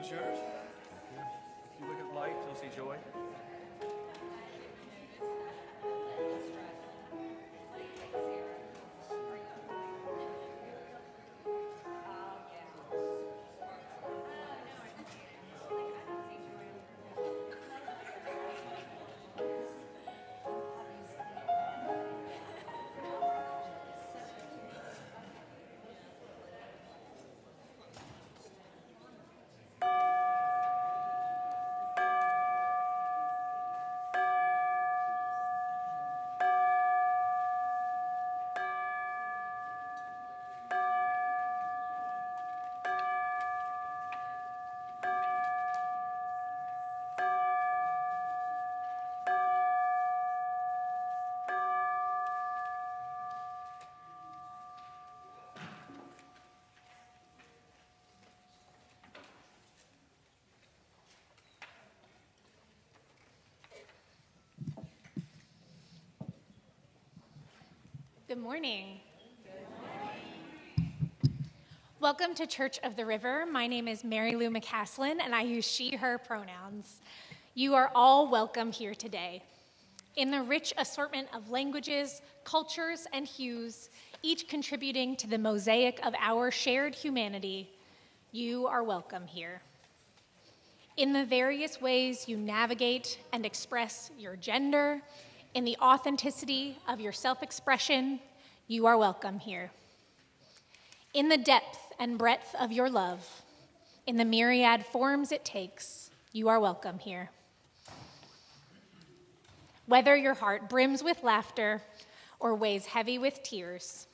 one's yours. If you look at light, you'll see joy. Good morning. Welcome to Church of the River. My name is Mary Lou McCaslin, and I use she, her pronouns. You are all welcome here today. In the rich assortment of languages, cultures, and hues, each contributing to the mosaic of our shared humanity, you are welcome here. In the various ways you navigate and express your gender, in the authenticity of your self-expression, you are welcome here. In the depth and breadth of your love, in the myriad forms it takes, you are welcome here. Whether your heart brims with laughter or weighs heavy with tears,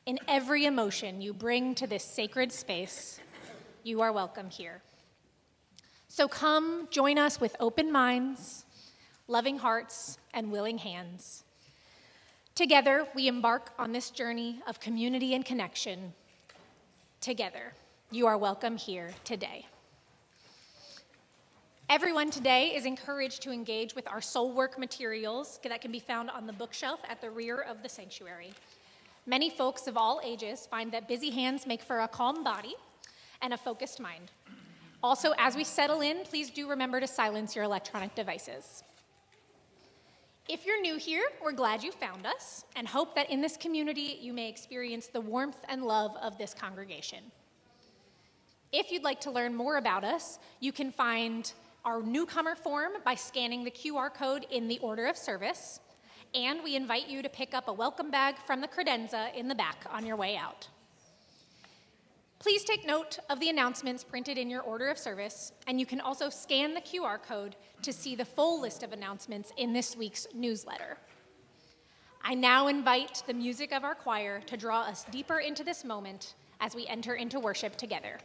in every emotion you bring to this sacred space, you are welcome here. So come join us with open minds, loving hearts, and willing hands. Together, we embark on this journey of community and connection. Together, you are welcome here today. Everyone today is encouraged to engage with our soul work materials that can be found on the bookshelf at the rear of the sanctuary. Many folks of all ages find that busy hands make for a calm body and a focused mind. Also, as we settle in, please do remember to silence your electronic devices. If you're new here, we're glad you found us and hope that in this community you may experience the warmth and love of this congregation. If you'd like to learn more about us, you can find our newcomer form by scanning the QR code in the order of service, and we invite you to pick up a welcome bag from the credenza in the back on your way out. Please take note of the announcements printed in your order of service, and you can also scan the QR code to see the full list of announcements in this week's newsletter. I now invite the music of our choir to draw us deeper into this moment as we enter into worship together.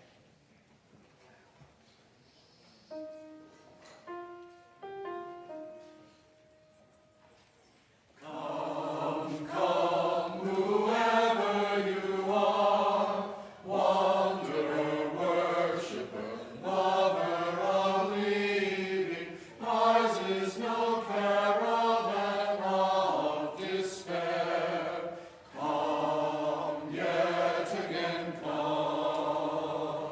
Come, yet again come.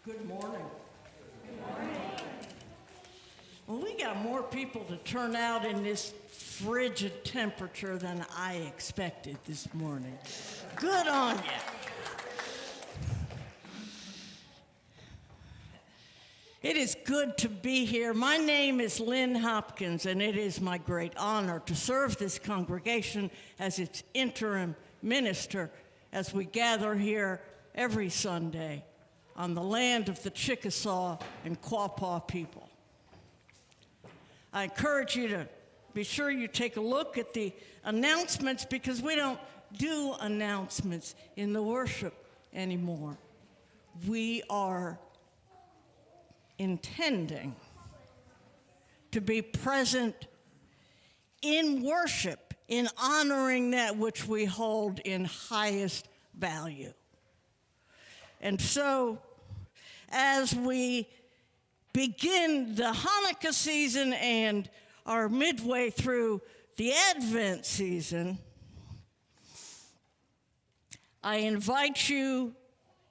Good morning. Well, we got more people to turn out in this frigid temperature than I expected this morning. Good on you. It is good to be here. My name is Lynn Hopkins, and it is my great honor to serve this congregation as its interim minister as we gather here every Sunday on the land of the Chickasaw and Quapaw people. I encourage you to be sure you take a look at the announcements, because we don't do announcements in the worship anymore. We are intending to be present in worship, in honoring that which we hold in highest value. And so, as we begin the Hanukkah season and are midway through the Advent season, I invite you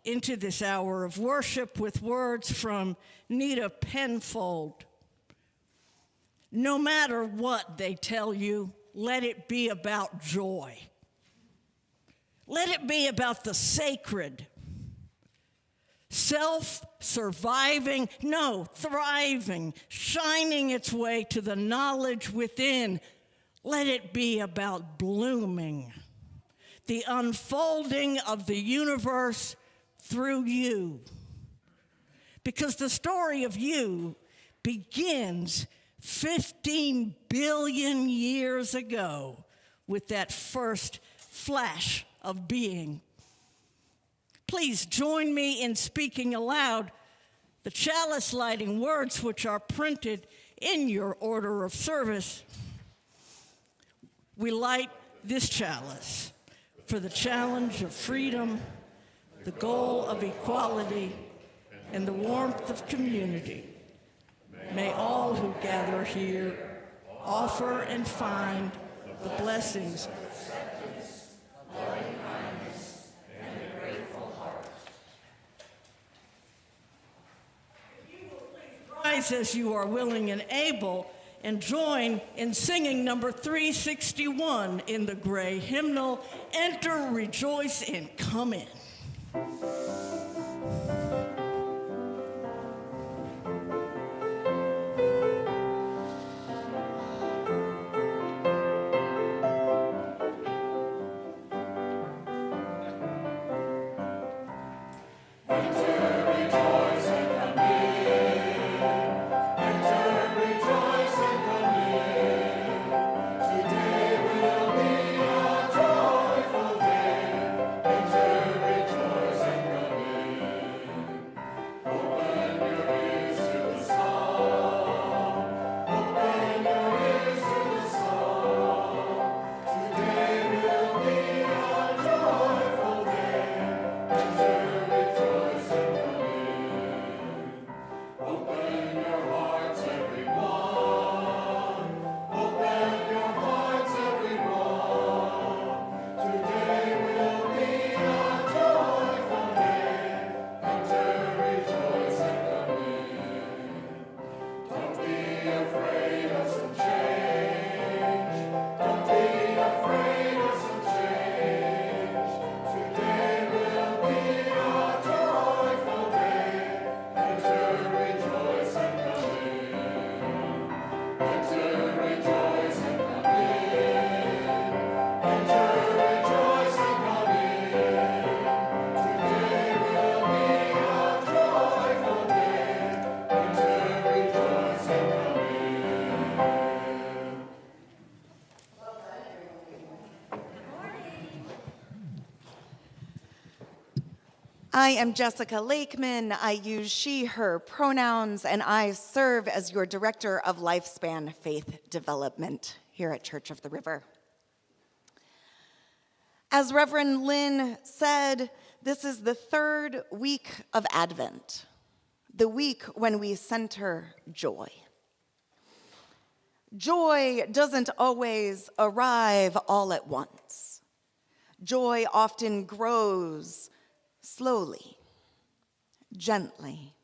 into this hour of worship with words from Nita Penfold. No matter what they tell you, let it be about joy. Let it be about the sacred, self-surviving, no, thriving, shining its way to the knowledge within. Let it be about blooming, the unfolding of the universe through you. Because the story of you begins 15 billion years ago with that first flash of being. Please join me in speaking aloud the chalice lighting words which are printed in your order of service. We light this chalice for the challenge of freedom, the goal of equality, and the warmth of community. May all who gather here offer and find the blessings of acceptance, loving kindness, and a grateful heart. If you will please rise as you are willing and able, and join in singing number 361 in the gray hymnal, Enter, Rejoice, and Come In. I am Jessica Lakeman. I use she, her pronouns, and I serve as your Director of Lifespan Faith Development here at Church of the River. As Reverend Lynn said, this is the third week of Advent, the week when we center joy. Joy doesn't always arrive all at once. Joy often grows slowly. gently,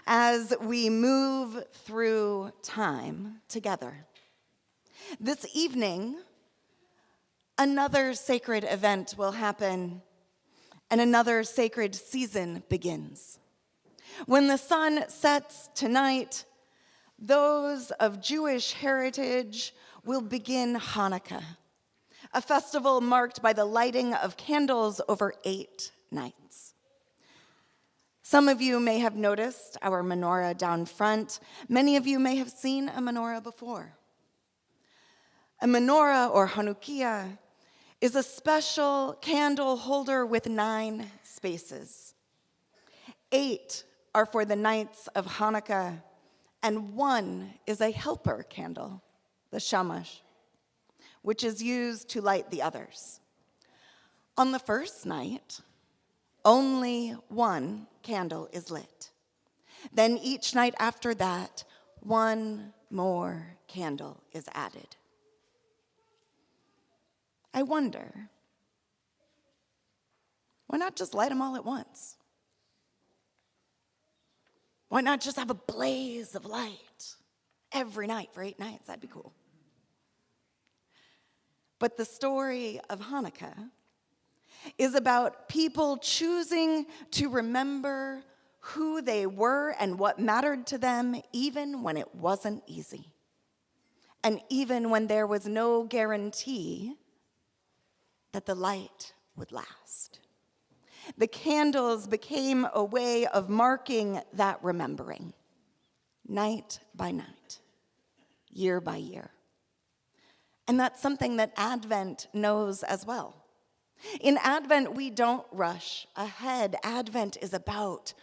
as we move through time together. This evening, another sacred event will happen and another sacred season begins. When the sun sets tonight, those of Jewish heritage will begin Hanukkah, a festival marked by the lighting of candles over 8 nights. Some of you may have noticed our menorah down front. Many of you may have seen a menorah before. A menorah, or Hanukkah, is a special candle holder with 9 spaces. 8 are for the nights of Hanukkah, and 1 is a helper candle, the shamash, which is used to light the others. On the first night, only 1 candle is lit. Then each night after that, 1 more candle is added. I wonder, why not just light them all at once? Why not just have a blaze of light every night for 8 nights? That'd be cool. But the story of Hanukkah is about people choosing to remember who they were and what mattered to them, even when it wasn't easy. And even when there was no guarantee that the light would last. The candles became a way of marking that remembering, night by night, year by year. And that's something that Advent knows as well. In Advent, we don't rush ahead. Advent is about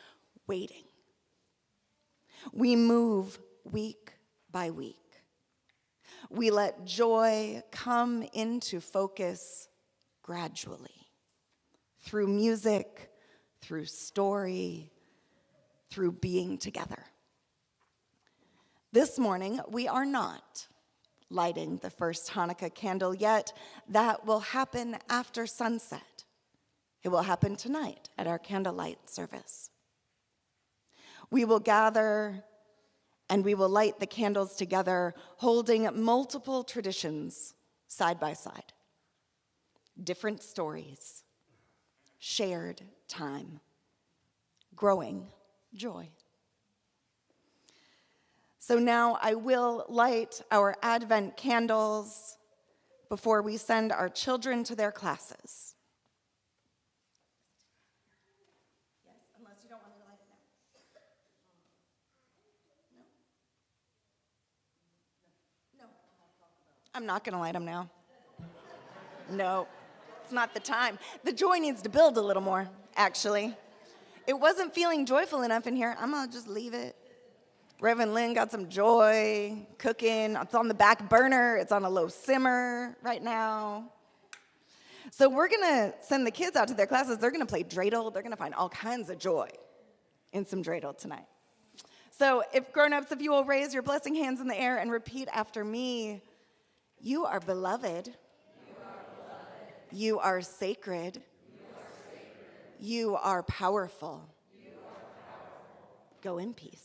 waiting. We move week by week. We let joy come into focus gradually, through music, through story, through being together. This morning, we are not lighting the first Hanukkah candle yet. That will happen after sunset. It will happen tonight at our candlelight service. We will gather and we will light the candles together, holding multiple traditions side by side. Different stories, shared time, growing joy. So now I will light our Advent candles before we send our children to their classes. Yes, unless you don't want me to light it now. No. I'm not going to light them now. No. It's not the time. The joy needs to build a little more, actually. It wasn't feeling joyful enough in here. I'm going to just leave it. Reverend Lynn got some joy cooking. It's on the back burner. It's on a low simmer right now. So we're going to send the kids out to their classes. They're going to play dreidel. They're going to find all kinds of joy in some dreidel tonight. So if grown-ups, if you will raise your blessing hands in the air and repeat after me, you are beloved. You are sacred. You are powerful. Go in peace.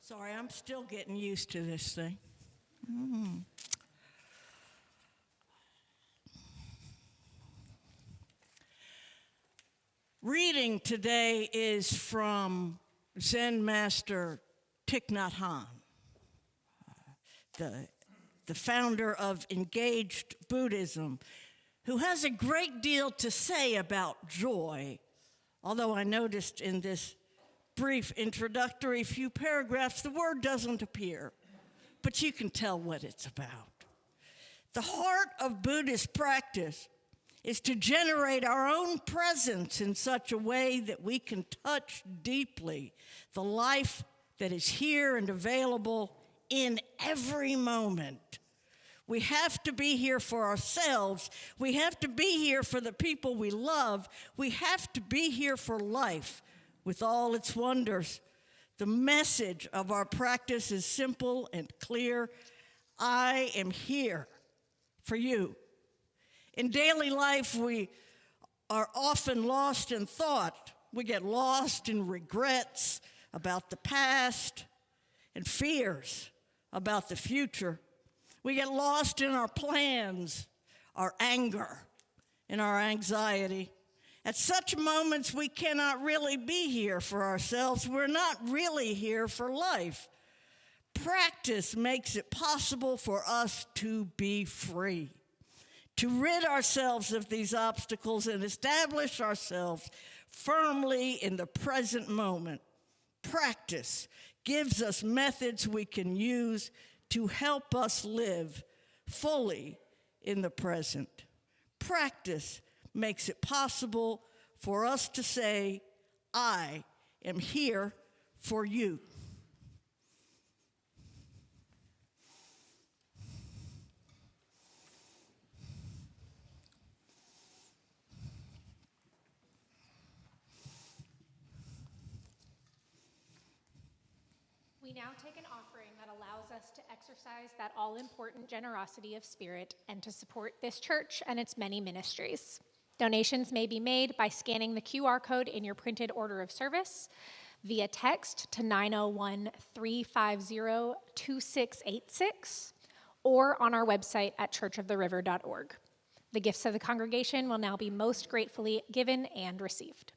Sorry, I'm still getting used to this thing. Reading today is from Zen master Thich Nhat Hanh, the the founder of Engaged Buddhism, who has a great deal to say about joy, although I noticed in this brief introductory few paragraphs the word doesn't appear, but you can tell what it's about. The heart of Buddhist practice is to generate our own presence in such a way that we can touch deeply the life that is here and available in every moment. We have to be here for ourselves. We have to be here for the people we love. We have to be here for life with all its wonders. The message of our practice is simple and clear. I am here for you. In daily life, we are often lost in thought. We get lost in regrets about the past and fears about the future. We get lost in our plans, our anger, and our anxiety. At such moments, we cannot really be here for ourselves. We're not really here for life. Practice makes it possible for us to be free, to rid ourselves of these obstacles and establish ourselves firmly in the present moment. Practice gives us methods we can use to help us live fully in the present. Practice makes it possible for us to say, I am here for you. We now take an offering that allows us to exercise that all-important generosity of spirit and to support this church and its many ministries. Donations may be made by scanning the QR code in your printed order of service, via text to 901-350-2686, or on our website at churchoftheriver.org. The gifts of the congregation will now be most gratefully given and received.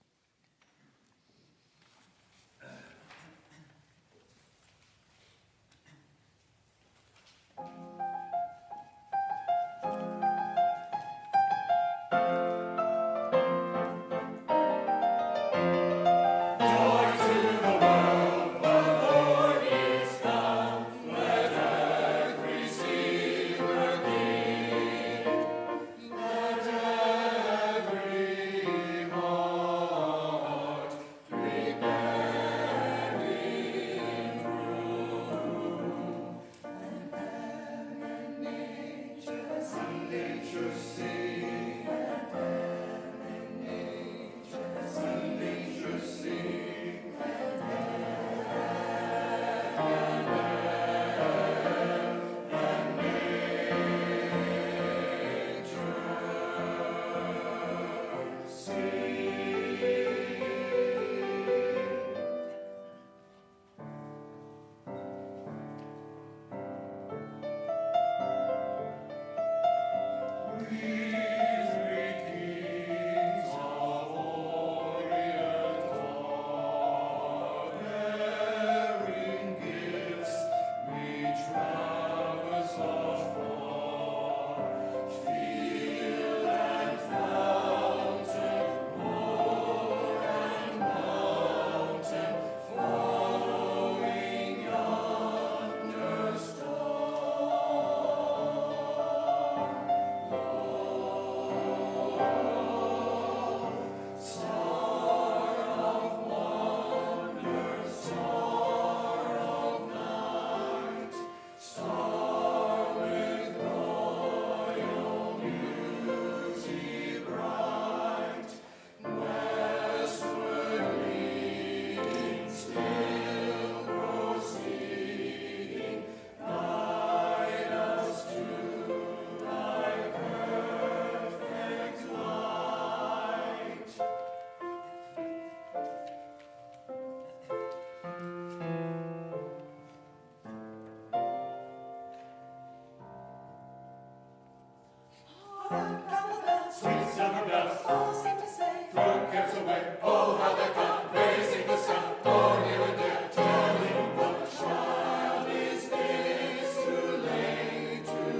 To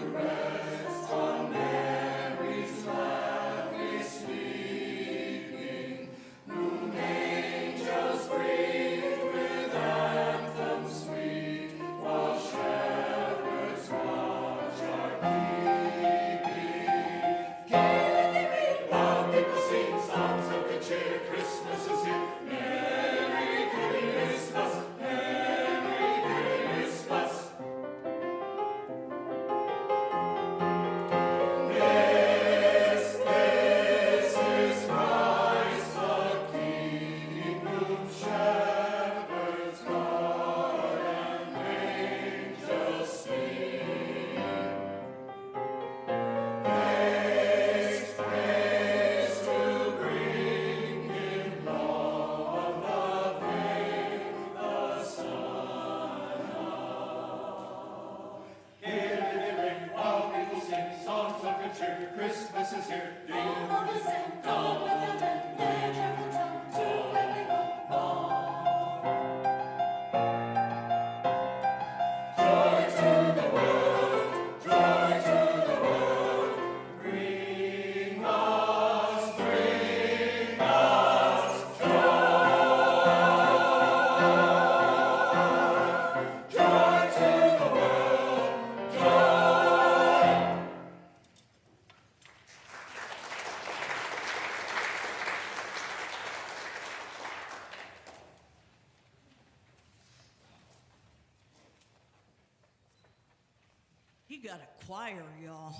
got a choir, y'all.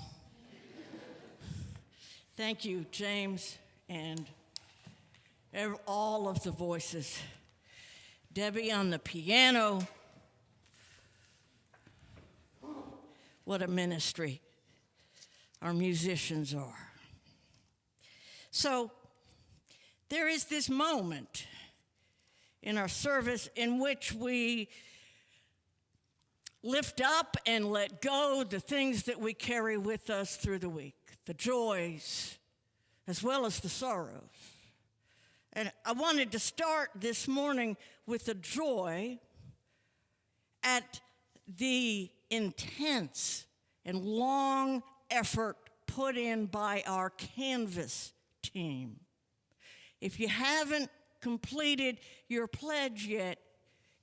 Thank you, James, and all of the voices. Debbie on the piano. What a ministry our musicians are. So there is this moment in our service in which we lift up and let go the things that we carry with us through the week, the joys as well as the sorrows. And I wanted to start this morning with the joy at the intense and long effort put in by our Canvas team. If you haven't completed your pledge yet,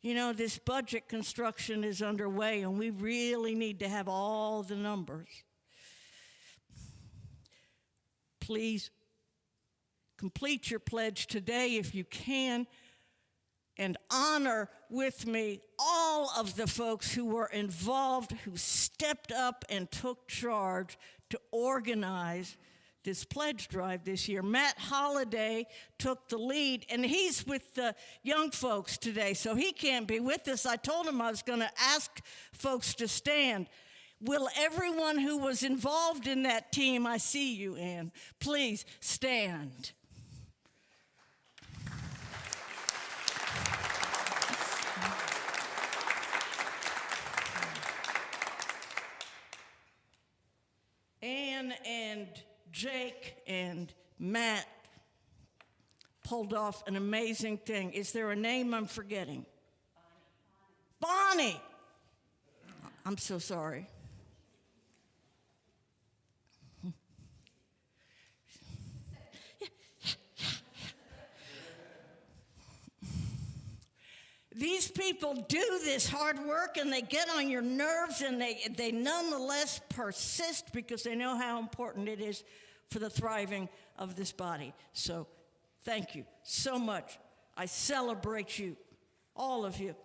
you know, this budget construction is underway, and we really need to have all the numbers. Please complete your pledge today if you can, and honor with me all of the folks who were involved, who stepped up and took charge to organize this pledge drive this year. Matt Holliday took the lead, and he's with the young folks today, so he can't be with us. I told him I was going to ask folks to stand. Will everyone who was involved in that team, I see you, Ann, please stand. Ann and Jake and Matt pulled off an amazing thing. Is there a name I'm forgetting? Bonnie. I'm so sorry. These people do this hard work, and they get on your nerves, and they nonetheless persist because they know how important it is for the thriving of this body. So thank you so much. I celebrate you, all of you.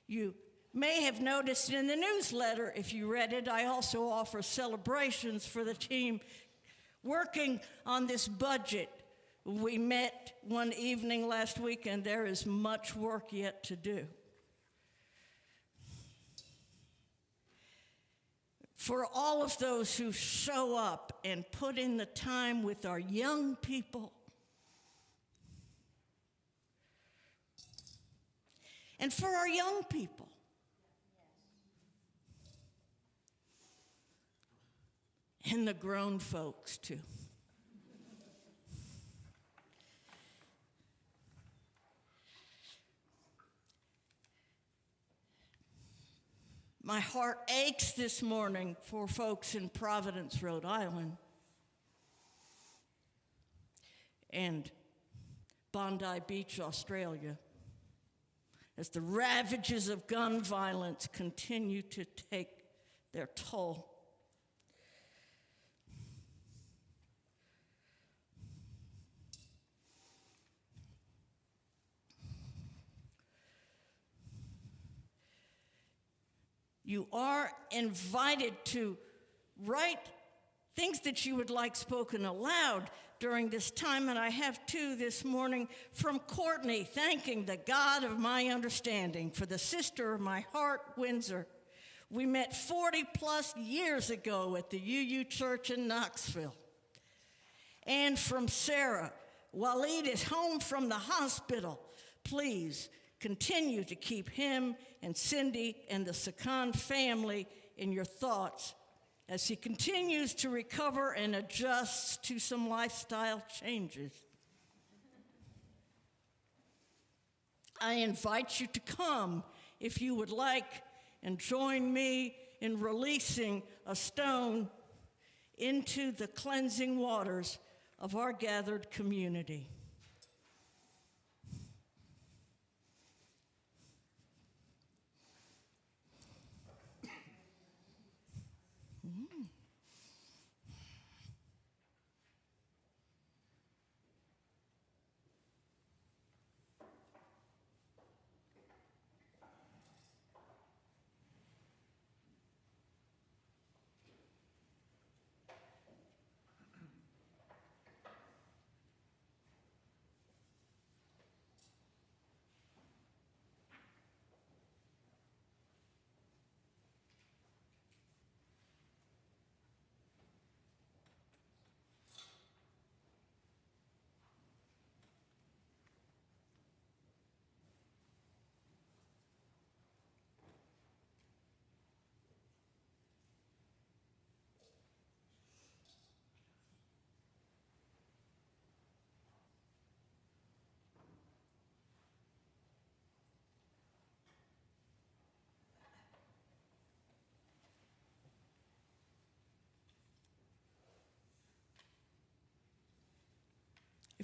You may have noticed in the newsletter, if you read it, I also offer celebrations for the team working on this budget. We met one evening last week, and there is much work yet to do. For all of those who show up and put in the time with our young people, and for our young people, and the grown folks too. My heart aches this morning for folks in Providence, Rhode Island, and Bondi Beach, Australia, as the ravages of gun violence continue to take their toll. You are invited to write things that you would like spoken aloud during this time, and I have two this morning from Courtney, thanking the God of my understanding for the sister of my heart, Windsor. We met 40 plus years ago at the UU Church in Knoxville. And from Sarah, Waleed is home from the hospital. Please continue to keep him and Cindy and the Sakan family in your thoughts as he continues to recover and adjusts to some lifestyle changes. I invite you to come, if you would like, and join me in releasing a stone into the cleansing waters of our gathered community.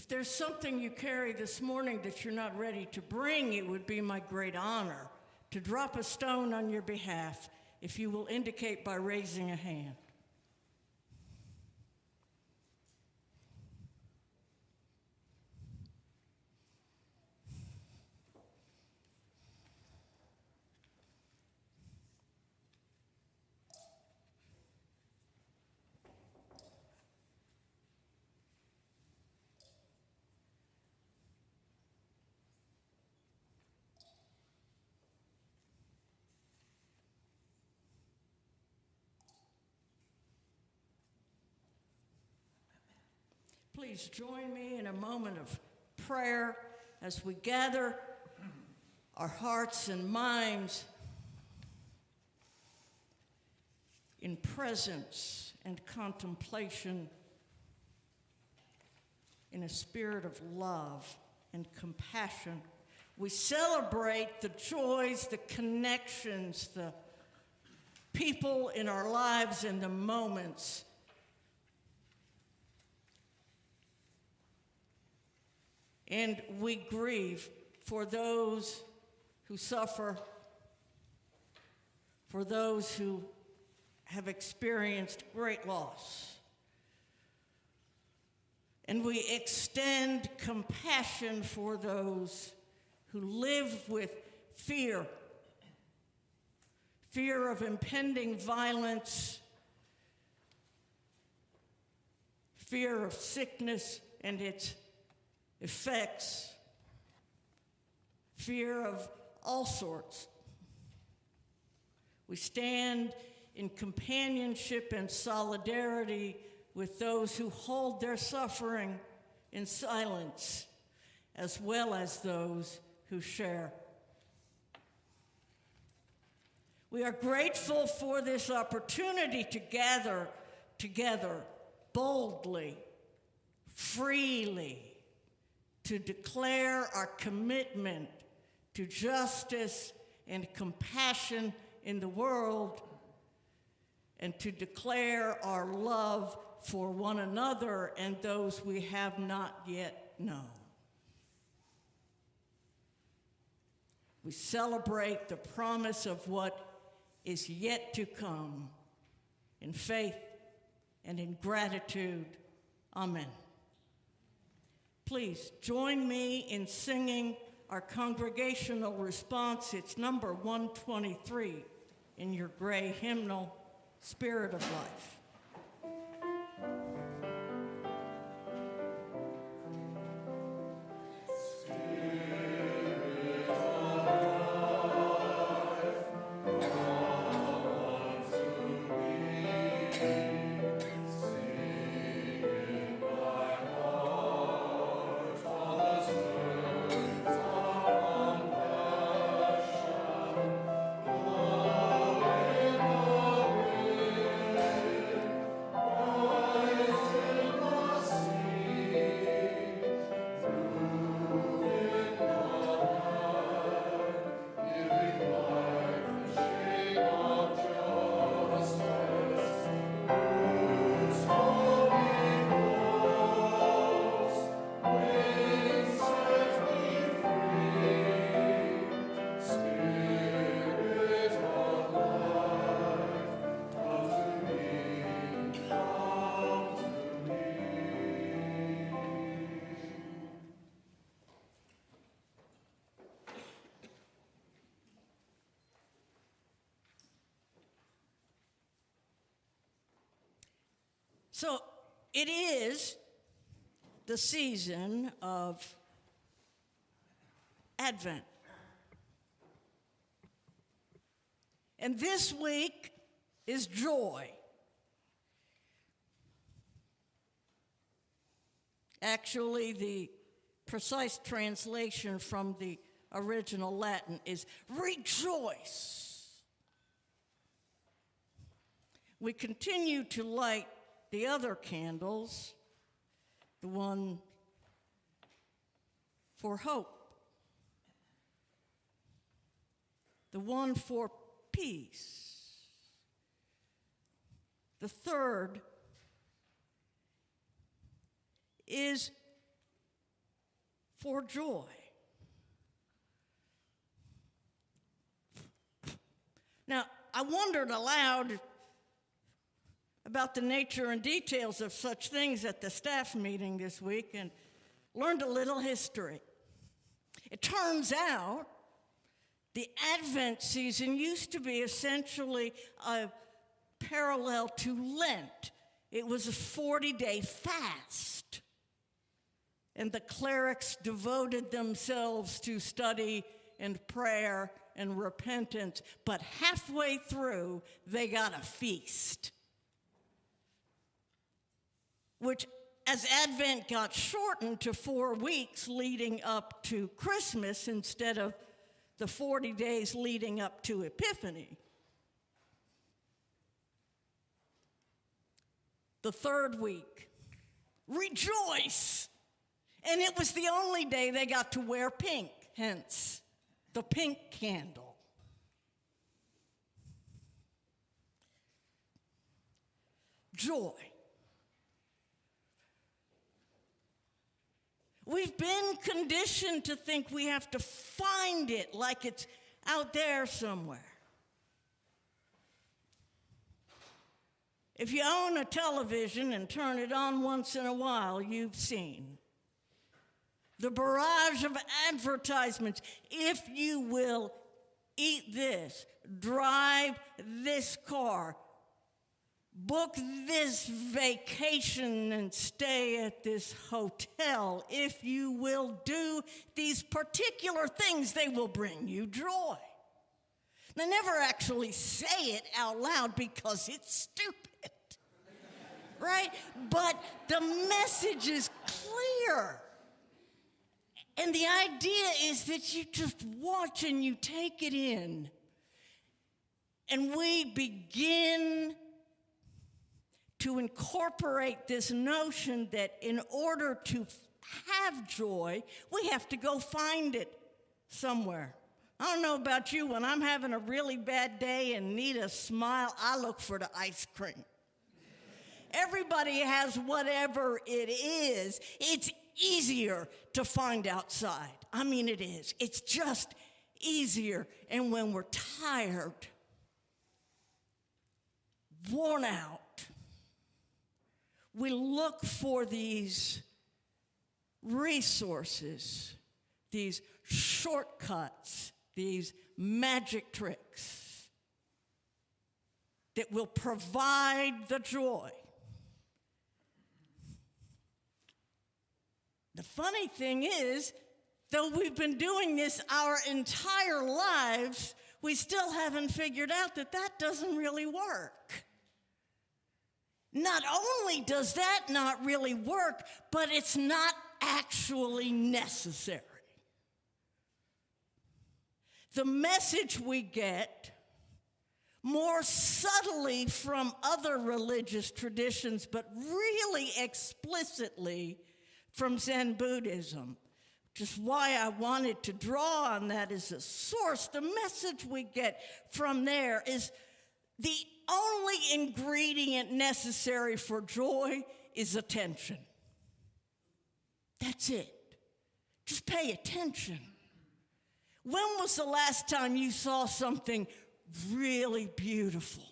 If there's something you carry this morning that you're not ready to bring, it would be my great honor to drop a stone on your behalf if you will indicate by raising a hand. Please join me in a moment of prayer as we gather our hearts and minds in presence and contemplation in a spirit of love and compassion. We celebrate the joys, the connections, the people in our lives and the moments and we grieve for those who suffer, for those who have experienced great loss. And we extend compassion for those who live with fear of impending violence, fear of sickness and its effects, fear of all sorts. We stand in companionship and solidarity with those who hold their suffering in silence, as well as those who share. We are grateful for this opportunity to gather together boldly, freely, to declare our commitment to justice and compassion in the world, and to declare our love for one another and those we have not yet known. We celebrate the promise of what is yet to come in faith and in gratitude. Amen. Please join me in singing our congregational response. It's number 123 in your gray hymnal, Spirit of Life. So it is the season of Advent. And this week is joy. Actually, the precise translation from the original Latin is rejoice. We continue to light the other candles, the one for hope, the one for peace, the third is for joy. Now, I wondered aloud about the nature and details of such things at the staff meeting this week and learned a little history. It turns out the Advent season used to be essentially a parallel to Lent. It was a 40-day fast. And the clerics devoted themselves to study and prayer and repentance. But halfway through, they got a feast. Which, as Advent got shortened to 4 weeks leading up to Christmas instead of the 40 days leading up to Epiphany, the third week, rejoice! And it was the only day they got to wear pink, hence the pink candle. Joy. We've been conditioned to think we have to find it like it's out there somewhere. If you own a television and turn it on once in a while, you've seen the barrage of advertisements. If you will eat this, drive this car, book this vacation and stay at this hotel, if you will do these particular things, they will bring you joy. They never actually say it out loud because it's stupid, right? But the message is clear. And the idea is that you just watch and you take it in. And we begin to incorporate this notion that in order to have joy, we have to go find it somewhere. I don't know about you, when I'm having a really bad day and need a smile, I look for the ice cream. Everybody has whatever it is. It's easier to find outside. I mean, it is. It's just easier. And when we're tired, worn out, we look for these resources, these shortcuts, these magic tricks that will provide the joy. The funny thing is, though we've been doing this our entire lives, we still haven't figured out that that doesn't really work. Not only does that not really work, but it's not actually necessary. The message we get more subtly from other religious traditions, but really explicitly from Zen Buddhism, which is why I wanted to draw on that as a source. The message we get from there is the only ingredient necessary for joy is attention. That's it. Just pay attention. When was the last time you saw something really beautiful?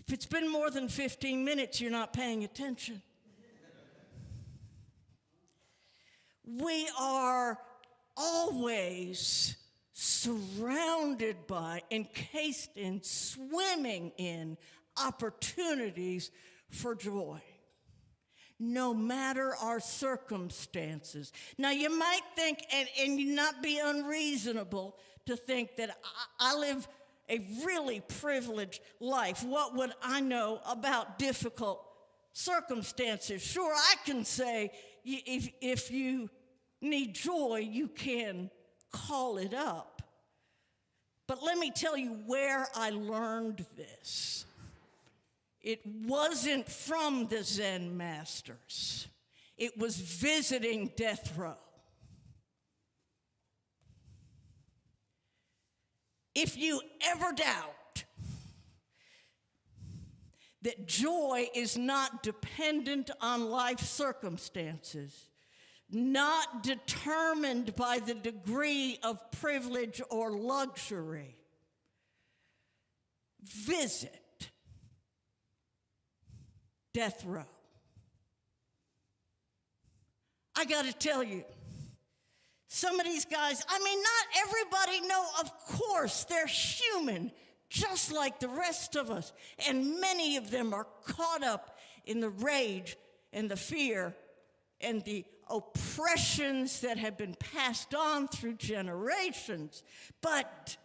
If it's been more than 15 minutes, you're not paying attention. We are always surrounded by, encased in, swimming in opportunities for joy, no matter our circumstances. Now, you might think, and not be unreasonable to think that I live a really privileged life. What would I know about difficult circumstances? Sure, I can say, if you need joy, you can call it up. But let me tell you where I learned this. It wasn't from the Zen masters. It was visiting death row. If you ever doubt that joy is not dependent on life circumstances, not determined by the degree of privilege or luxury. Visit death row. I got to tell you, some of these guys, I mean, not everybody, no, of course, they're human, just like the rest of us. And many of them are caught up in the rage and the fear and the oppressions that have been passed on through generations. But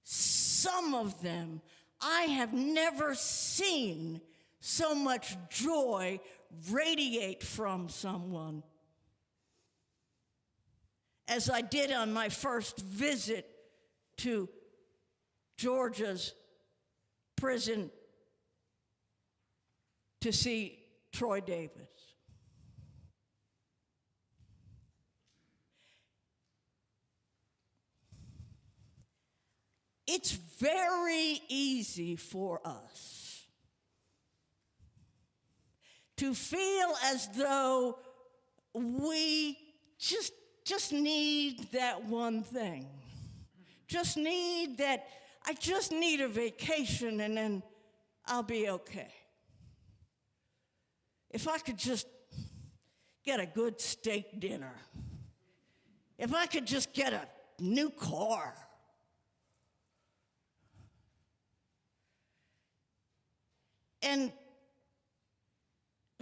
some of them, I have never seen so much joy radiate from someone as I did on my first visit to Georgia's prison to see Troy Davis. It's very easy for us to feel as though we just need that one thing. Just need that, I just need a vacation and then I'll be okay. If I could just get a good steak dinner. If I could just get a new car. And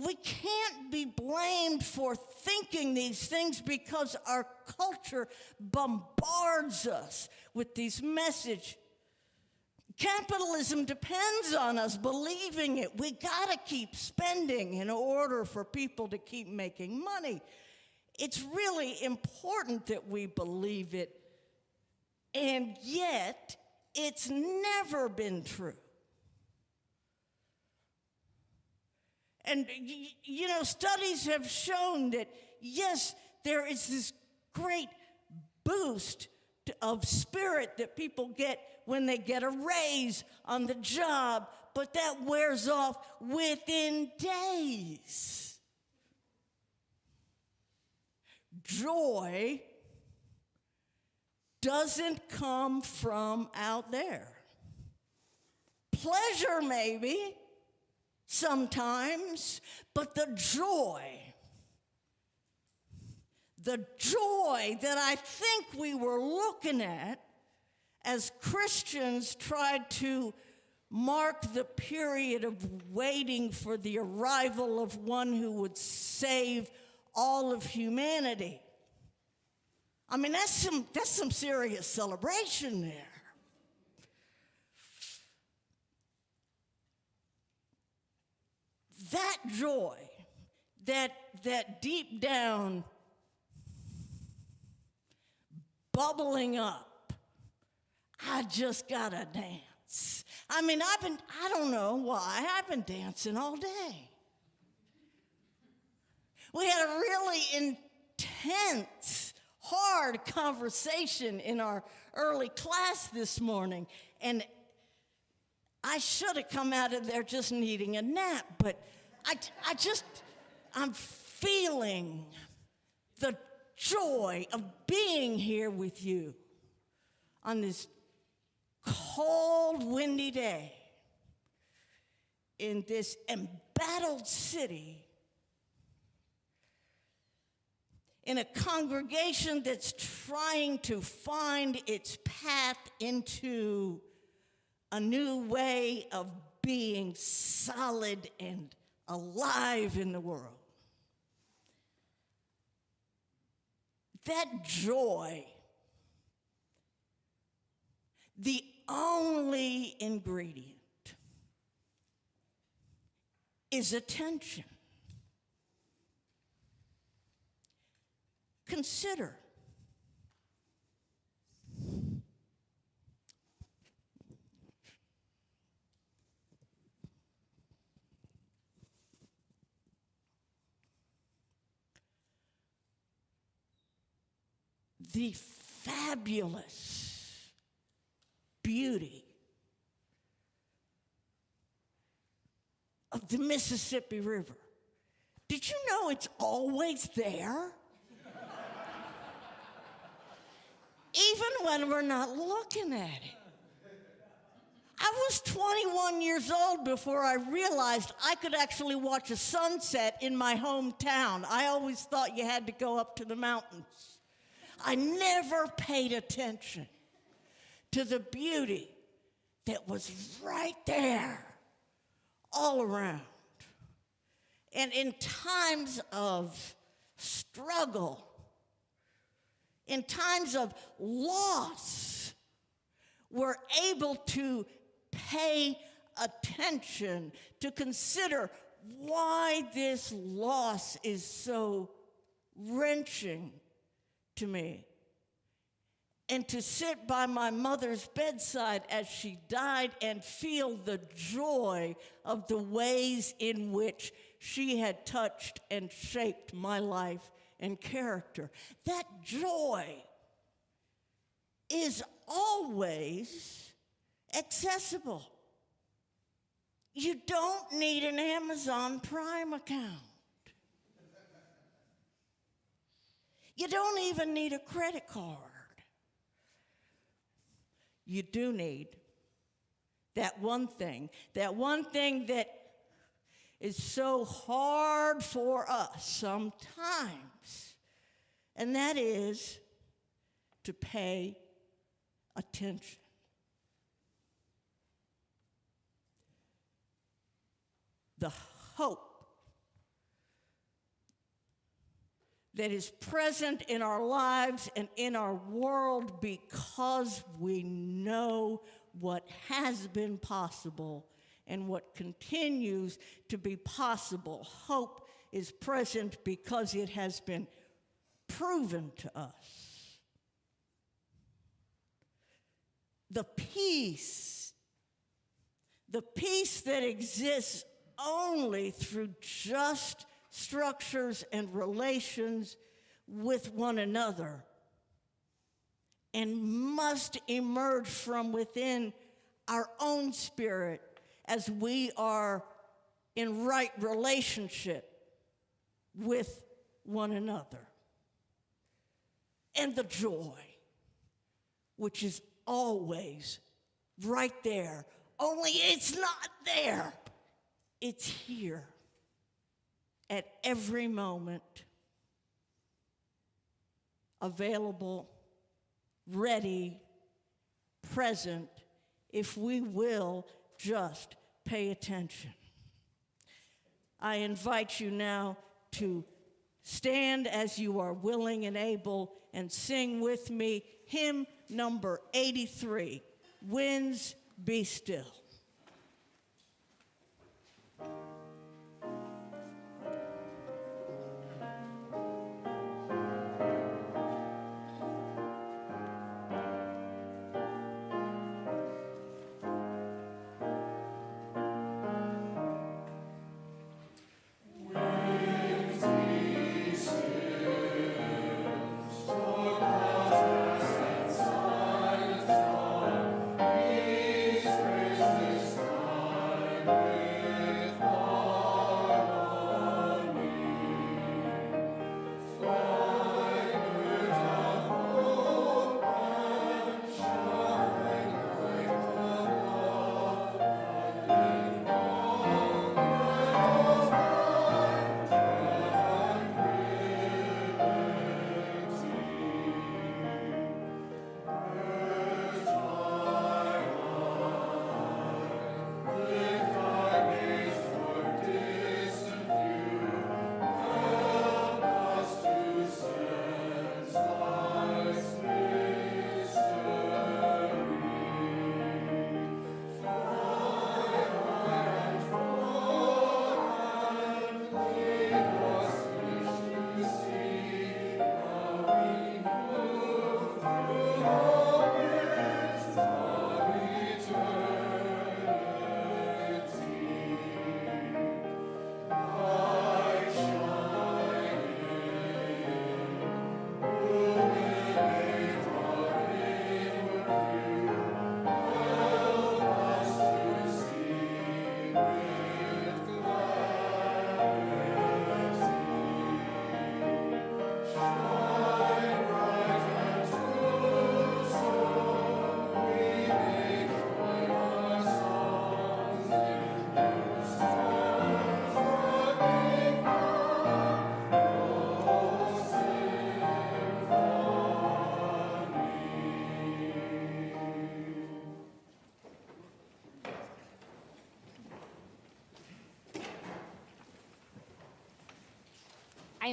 we can't be blamed for thinking these things because our culture bombards us with these messages. Capitalism depends on us believing it. We gotta keep spending in order for people to keep making money. It's really important that we believe it, and yet it's never been true. And, you know, studies have shown that, yes, there is this great boost of spirit that people get when they get a raise on the job, but that wears off within days. Joy doesn't come from out there. Pleasure, maybe. Sometimes, but the joy that I think we were looking at as Christians tried to mark the period of waiting for the arrival of one who would save all of humanity. I mean, that's some serious celebration there. That joy, that deep down bubbling up, I just gotta dance. I mean, I don't know why, I've been dancing all day. We had a really intense, hard conversation in our early class this morning, and I should have come out of there just needing a nap, but I'm feeling the joy of being here with you on this cold, windy day in this embattled city, in a congregation that's trying to find its path into a new way of being solid and alive in the world. That joy, the only ingredient, is attention. Consider. The fabulous beauty of the Mississippi River. Did you know it's always there? Even when we're not looking at it. I was 21 years old before I realized I could actually watch a sunset in my hometown. I always thought you had to go up to the mountains. I never paid attention to the beauty that was right there, all around. And in times of struggle, in times of loss, we're able to pay attention, to consider why this loss is so wrenching to me. And to sit by my mother's bedside as she died and feel the joy of the ways in which she had touched and shaped my life and character. That joy is always accessible. You don't need an Amazon Prime account. You don't even need a credit card. You do need that one thing that is so hard for us sometimes, and that is to pay attention. The hope that is present in our lives and in our world because we know what has been possible and what continues to be possible. Hope is present because it has been proven to us. The peace that exists only through just structures and relations with one another, and must emerge from within our own spirit as we are in right relationship with one another. And the joy, which is always right there, only it's not there, it's here. At every moment, available, ready, present, if we will just pay attention. I invite you now to stand as you are willing and able and sing with me hymn number 83, Winds Be Still. Praise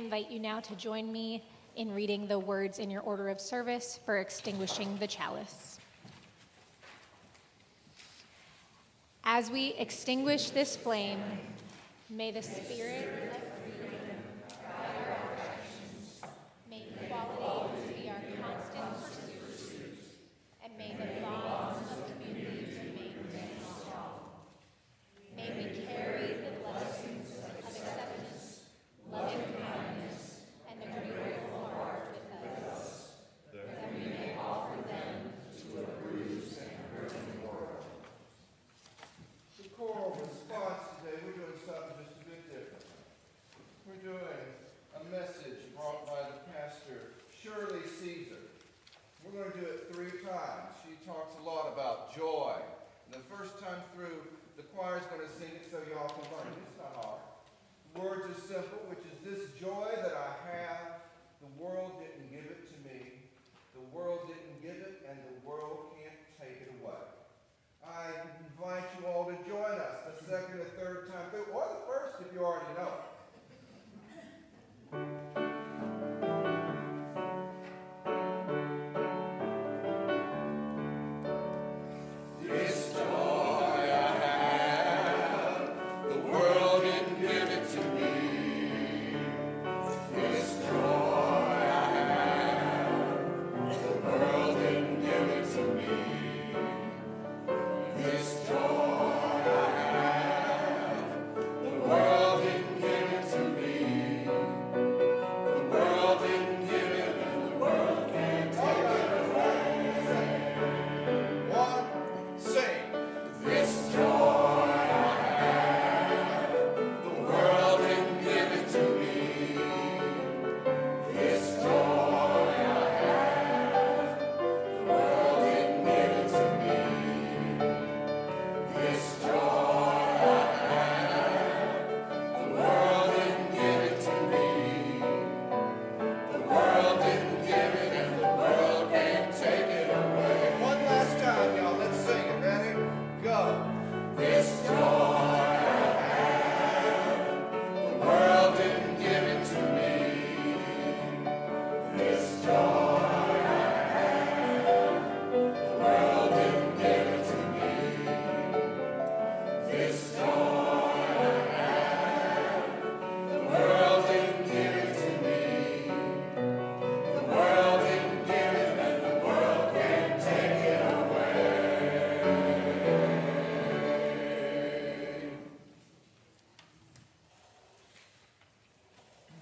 invite you now to join me in reading the words in your order of service for extinguishing the chalice. As we extinguish this flame, may the spirit of freedom guide our actions. May equality be our constant pursuit, and may the bonds of community remain strong. May we carry the blessings of acceptance, loving kindness, and a grateful heart with us, that we may offer them to a bruised and hurting world. The choral response today, we're doing something just a bit different. We're doing a message brought by the pastor, Shirley Caesar. We're going to do it 3 times. She talks a lot about joy. And the first time through, the choir's going to sing it so y'all can learn it. It's not hard. The words are simple, which is this joy that I have, the world didn't give it to me. The world didn't give it, and the world can't take it away. I invite you all to join us the second or third time through, or the first if you already know it.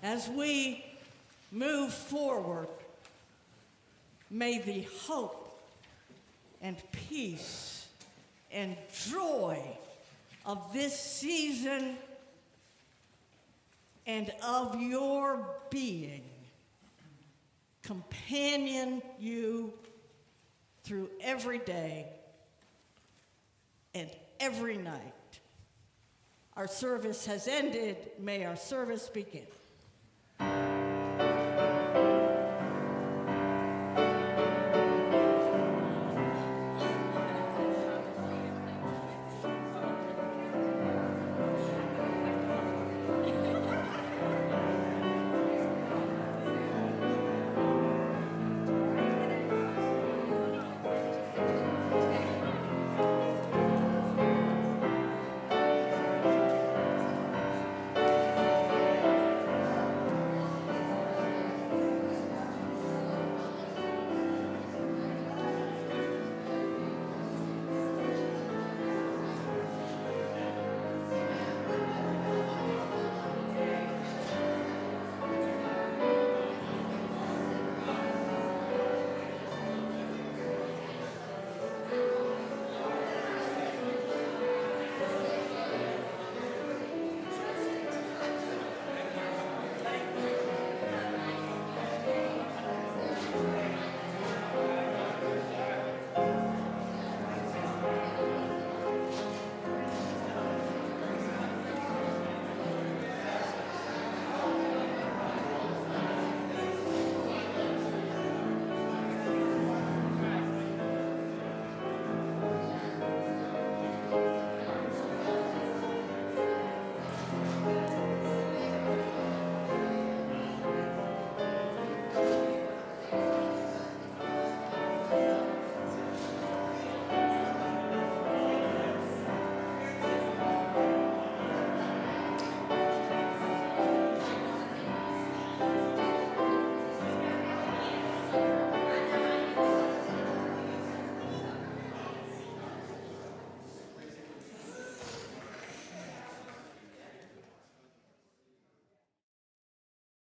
As we move forward, may the hope and peace and joy of this season and of your being companion you through every day and every night. Our service has ended. May our service begin.